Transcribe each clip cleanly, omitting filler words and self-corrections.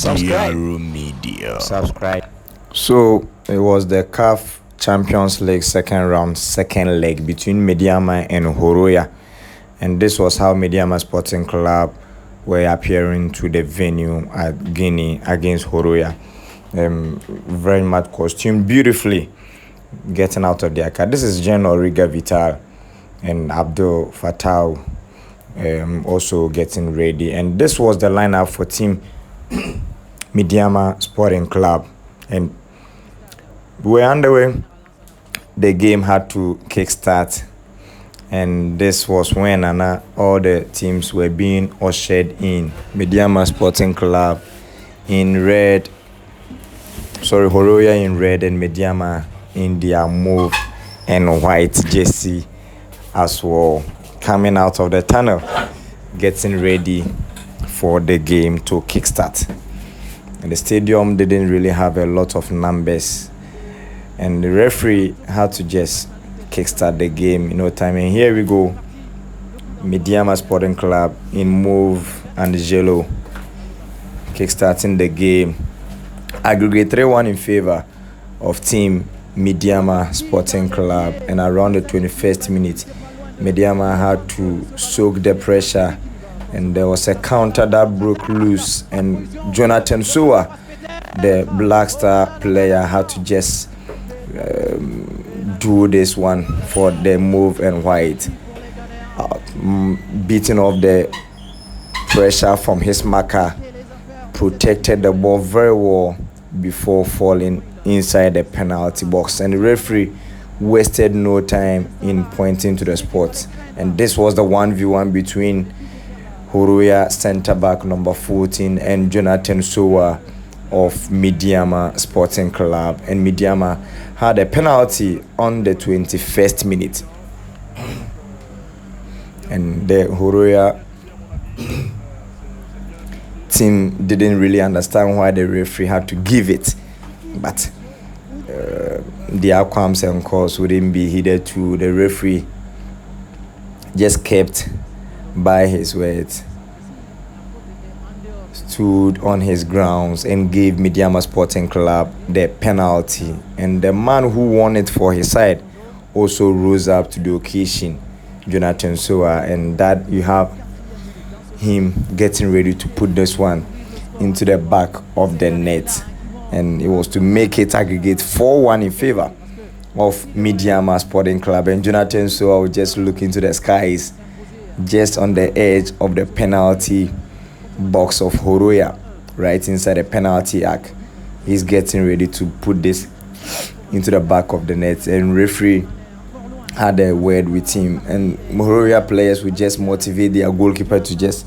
Zero Media. Subscribe. So it was the CAF Champions League second round, second leg between MEDEAMA and HOROYA. And this was how MEDEAMA Sporting Club were appearing to the venue at Guinea against HOROYA. Very much costumed beautifully, getting out of their car. This is Jean Origa Vital and Abdul Fattah also getting ready. And this was the lineup for team MEDEAMA Sporting Club. And we were underway. The game had to kickstart. And this was when all the teams were being ushered in. MEDEAMA Sporting Club in red. HOROYA in red and MEDEAMA in their mauve and white jersey as well. Coming out of the tunnel, getting ready for the game to kickstart. And the stadium didn't really have a lot of numbers. And the referee had to just kickstart the game in no time. And here we go. MEDEAMA Sporting Club in mauve and yellow, kickstarting the game. Aggregate 3-1 in favor of team MEDEAMA Sporting Club. And around the 21st minute, MEDEAMA had to soak the pressure. And there was a counter that broke loose. And Jonathan Sowa, the Black Star player, had to just do this one for the mauve and white. Beating off the pressure from his marker, protected the ball very well before falling inside the penalty box. And the referee wasted no time in pointing to the spot. And this was the 1v1 between HOROYA centre back number 14 and Jonathan Sowa of MEDEAMA Sporting Club. And MEDEAMA had a penalty on the 21st minute. And the HOROYA team didn't really understand why the referee had to give it. But the outcomes and calls wouldn't be heeded to. The referee just kept by his words, stood on his grounds and gave MEDEAMA Sporting Club the penalty. And the man who won it for his side also rose up to the occasion, Jonathan Sowa, and that you have him getting ready to put this one into the back of the net. And it was to make it aggregate 4-1 in favor of MEDEAMA Sporting Club. And Jonathan Sowa would just look into the skies just on the edge of the penalty box of HOROYA, right inside the penalty arc. He's getting ready to put this into the back of the net, and referee had a word with him. And HOROYA players would just motivate their goalkeeper to just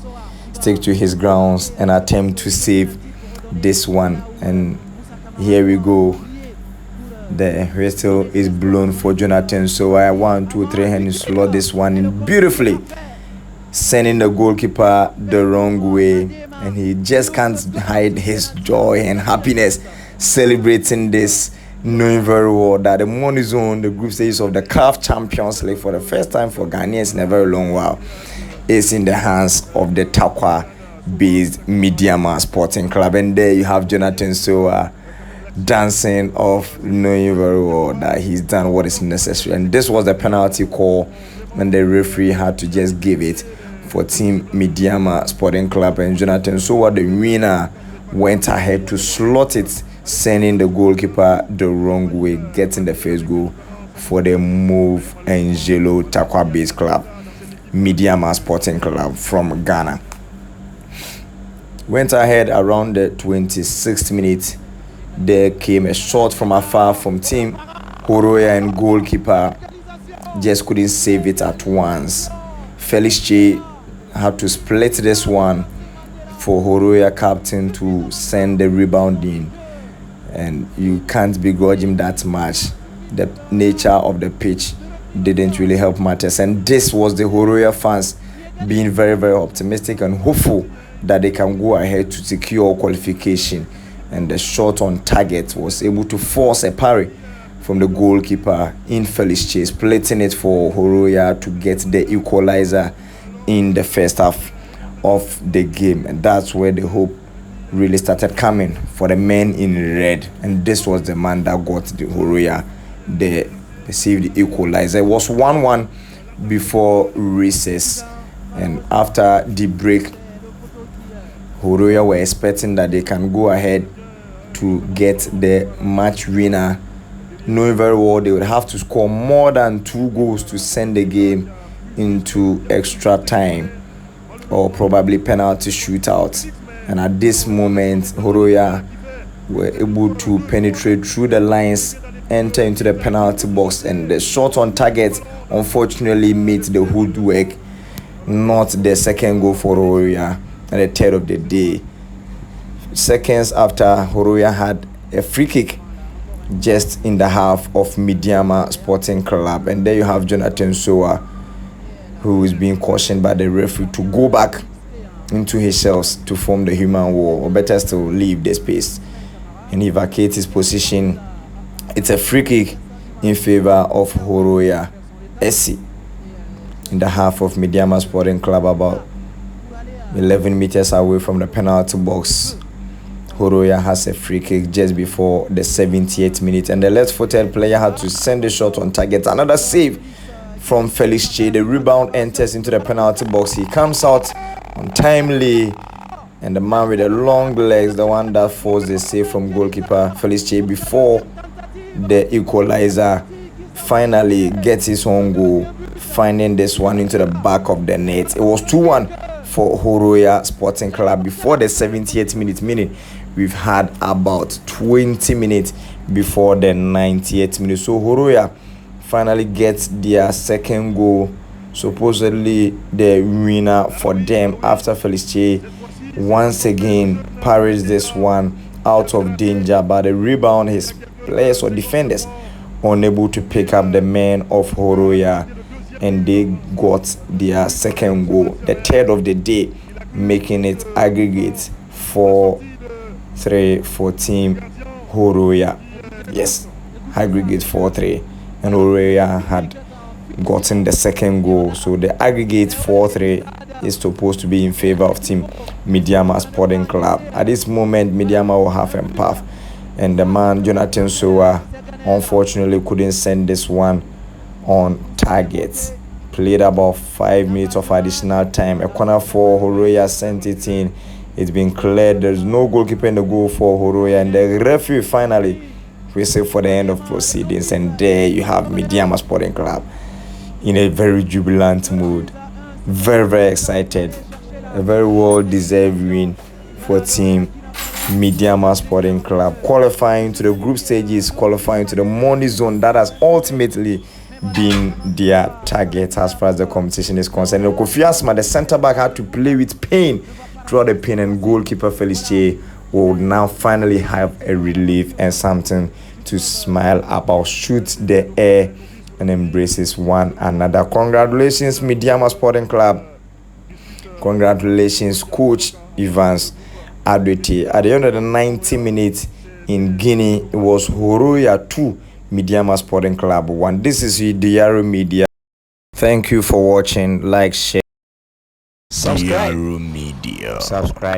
stick to his grounds and attempt to save this one. And here we go. The whistle is blown for Jonathan. So 1, 2, 3, and he slot this one in beautifully, sending the goalkeeper the wrong way. And he just can't hide his joy and happiness celebrating this, knowing very well that the money zone, the group stage of the CAF Champions League, for the first time for Ghanaians in a very long while, is in the hands of the Takwa-based MEDEAMA Sporting Club. And there you have Jonathan Sowa dancing off, knowing very well that he's done what is necessary. And this was the penalty call, and the referee had to just give it for team MEDEAMA Sporting Club. And Jonathan Sowa, the winner, went ahead to slot it, sending the goalkeeper the wrong way, getting the first goal for the mauve and yellow Takwa-based club, MEDEAMA Sporting Club from Ghana. Went ahead around the 26th minute. There came a shot from afar from team HOROYA, and goalkeeper just couldn't save it at once. Felix Che had to split this one for HOROYA captain to send the rebound in. And you can't begrudge him that much. The nature of the pitch didn't really help matters. And this was the HOROYA fans being very, very optimistic and hopeful that they can go ahead to secure qualification. And the shot on target was able to force a parry from the goalkeeper in Felix Che, splitting it for HOROYA to get the equalizer in the first half of the game. And that's where the hope really started coming for the men in red, and this was the man that got the HOROYA the received the equalizer. It was 1-1 before recess, and after the break, HOROYA were expecting that they can go ahead to get the match winner, knowing very well they would have to score more than 2 goals to send the game into extra time or probably penalty shootout. And at this moment, HOROYA were able to penetrate through the lines, enter into the penalty box, and the shot on target unfortunately made the woodwork, not the second goal for HOROYA and the third of the day. Seconds after, HOROYA had a free kick just in the half of MEDEAMA Sporting Club, and there you have Jonathan Soa, who is being cautioned by the referee to go back into his shells to form the human wall, or better still, leave the space and vacate his position. It's a free kick in favor of HOROYA SC in the half of MEDEAMA Sporting Club, about 11 meters away from the penalty box. HOROYA has a free kick just before the 78th minute, and the left-footed player had to send a shot on target. Another save from Felix Che. The rebound enters into the penalty box. He comes out untimely, and the man with the long legs, the one that forced the save from goalkeeper Felix Che before the equalizer, finally gets his own goal, finding this one into the back of the net. It was 2-1 for HOROYA Sporting Club before the 78th minute, meaning we've had about 20 minutes before the 98th minute. So HOROYA finally gets their second goal, supposedly the winner for them, after Felix Che once again parries this one out of danger, but the rebound, his players or defenders unable to pick up the men of HOROYA, and they got their second goal, the third of the day, making it aggregate 4-3 for team HOROYA. Yes, aggregate 4-3, and HOROYA had gotten the second goal, so the aggregate 4-3 is supposed to be in favor of team MEDEAMA Sporting Club. At this moment, MEDEAMA will have a path, and the man Jonathan Soa unfortunately couldn't send this one on target. Played about 5 minutes of additional time. A corner for HOROYA sent it in. It's been cleared. There's no goalkeeper in the goal for HOROYA, and the referee finally whistled for the end of proceedings. And there you have MEDEAMA Sporting Club in a very jubilant mood, very, very excited. A very well-deserved win for team MEDEAMA Sporting Club, qualifying to the group stages, qualifying to the money zone. That has ultimately been their target as far as the competition is concerned. Kofi Asma, the centre-back, had to play with pain throughout the pain, and goalkeeper Felix Che will now finally have a relief and something to smile about, shoot the air, and embraces one another. Congratulations, MEDEAMA Sporting Club. Congratulations, Coach Evans Adwete. At the end of the 90 minutes in Guinea, it was HOROYA 2, MEDEAMA Sporting Club 1. This is Diaro Media. Thank you for watching. Like, share, subscribe. Diaro Media. Subscribe.